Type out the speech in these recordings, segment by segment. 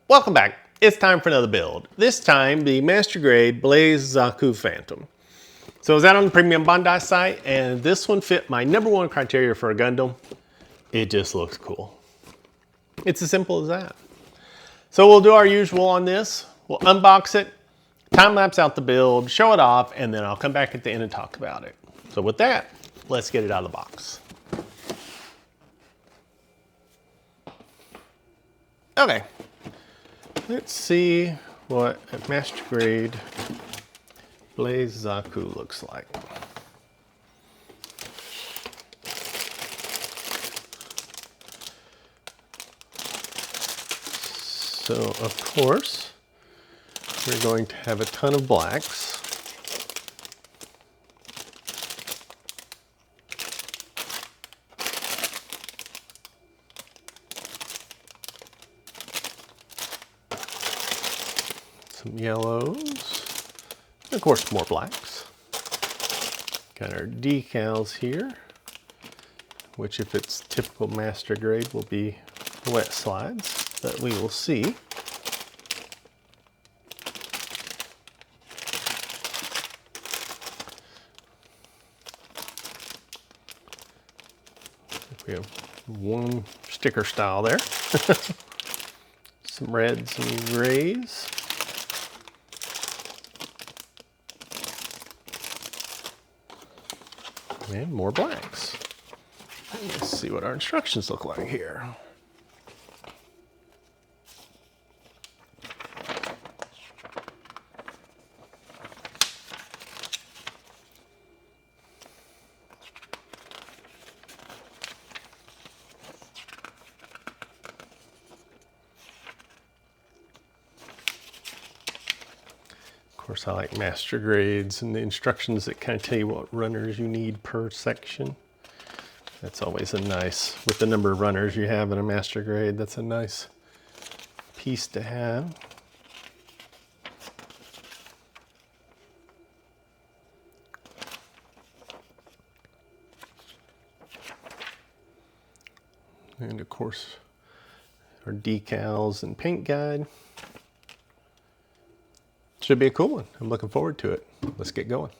Welcome back. It's time for another build. This time, the Master Grade Blaze ZAKU Phantom. So I was out on the premium Bandai site, and this one fit my #1 criteria for a Gundam. It just looks cool. It's as simple as that. So we'll do our usual on this. We'll unbox it, time-lapse out the build, show it off, and then I'll come back at the end and talk about it. So with that, let's get it out of the box. Okay. Let's see what a Master Grade Blaze ZAKU looks like. So, of course, we're going to have a ton of blacks. Some yellows, and of course more blacks. Got our decals here, which if it's typical Master Grade will be wet slides, but we will see. We have one sticker style there. Some reds and grays. And more blacks. Let's see what our instructions look like here. Of course, I like Master Grades and the instructions that kind of tell you what runners you need per section. That's always a nice, with the number of runners you have in a Master Grade, that's a nice piece to have. And of course, our decals and paint guide. Should be a cool one. I'm looking forward to it. Let's get going.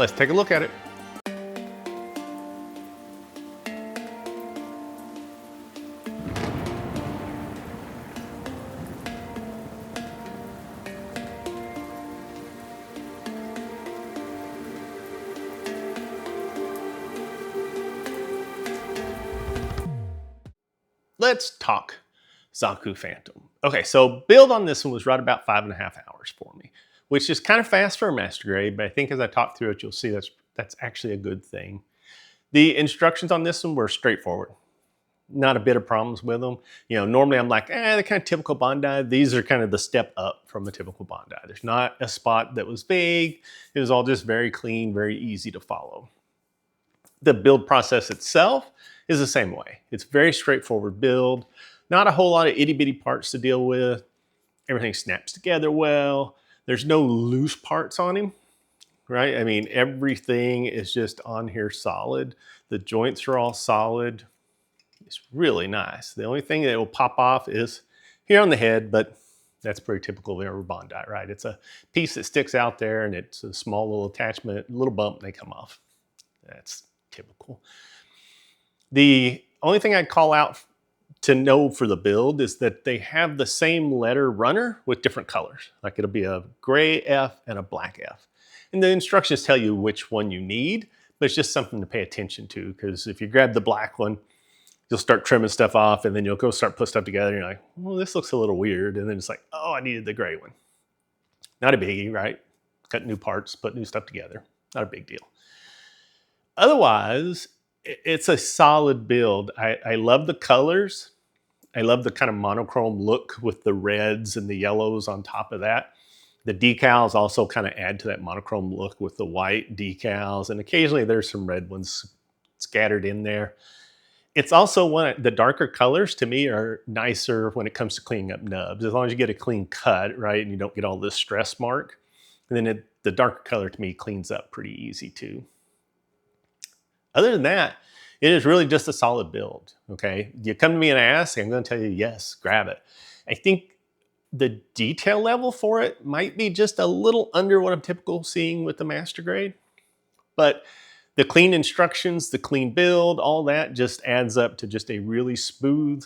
Let's take a look at it. Let's talk ZAKU Phantom. Okay, so build on this one was right about 5.5 hours for me, which is kind of fast for a Master Grade, but I think as I talk through it, you'll see that's actually a good thing. The instructions on this one were straightforward. Not a bit of problems with them. You know, normally I'm like, they're kind of typical Bandai. These are kind of the step up from a typical Bandai. There's not a spot that was vague. It was all just very clean, very easy to follow. The build process itself is the same way. It's very straightforward build. Not a whole lot of itty bitty parts to deal with. Everything snaps together well. There's no loose parts on him, right? I mean, everything is just on here solid. The joints are all solid. It's really nice. The only thing that will pop off is here on the head, but that's pretty typical of every Bandai, right? It's a piece that sticks out there and it's a small little attachment, little bump, and they come off. That's typical. The only thing I'd call out to know for the build is that they have the same letter runner with different colors. Like it'll be a gray F and a black F. And the instructions tell you which one you need, but it's just something to pay attention to, because if you grab the black one, you'll start trimming stuff off and then you'll go start putting stuff together and you're like, well, this looks a little weird. And then it's like, oh, I needed the gray one. Not a biggie, right? Cut new parts, put new stuff together. Not a big deal. Otherwise, it's a solid build. I love the colors. I love the kind of monochrome look with the reds and the yellows on top of that. The decals also kind of add to that monochrome look with the white decals, and occasionally there's some red ones scattered in there. It's also one of the darker colors to me are nicer when it comes to cleaning up nubs, as long as you get a clean cut, right, and you don't get all this stress mark. And then the darker color to me cleans up pretty easy too. Other than that, it is really just a solid build, okay? You come to me and ask, I'm gonna tell you, yes, grab it. I think the detail level for it might be just a little under what I'm typical seeing with the Master Grade, but the clean instructions, the clean build, all that just adds up to just a really smooth,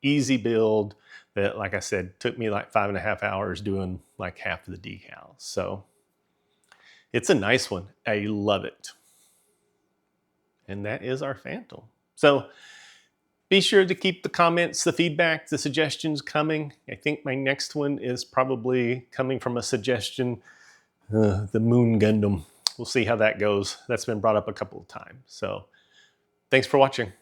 easy build that, like I said, took me like 5.5 hours doing like half of the decals. So it's a nice one. I love it. And that is our Phantom. So be sure to keep the comments, the feedback, the suggestions coming. I think my next one is probably coming from a suggestion, the Moon Gundam. We'll see how that goes. That's been brought up a couple of times. So thanks for watching.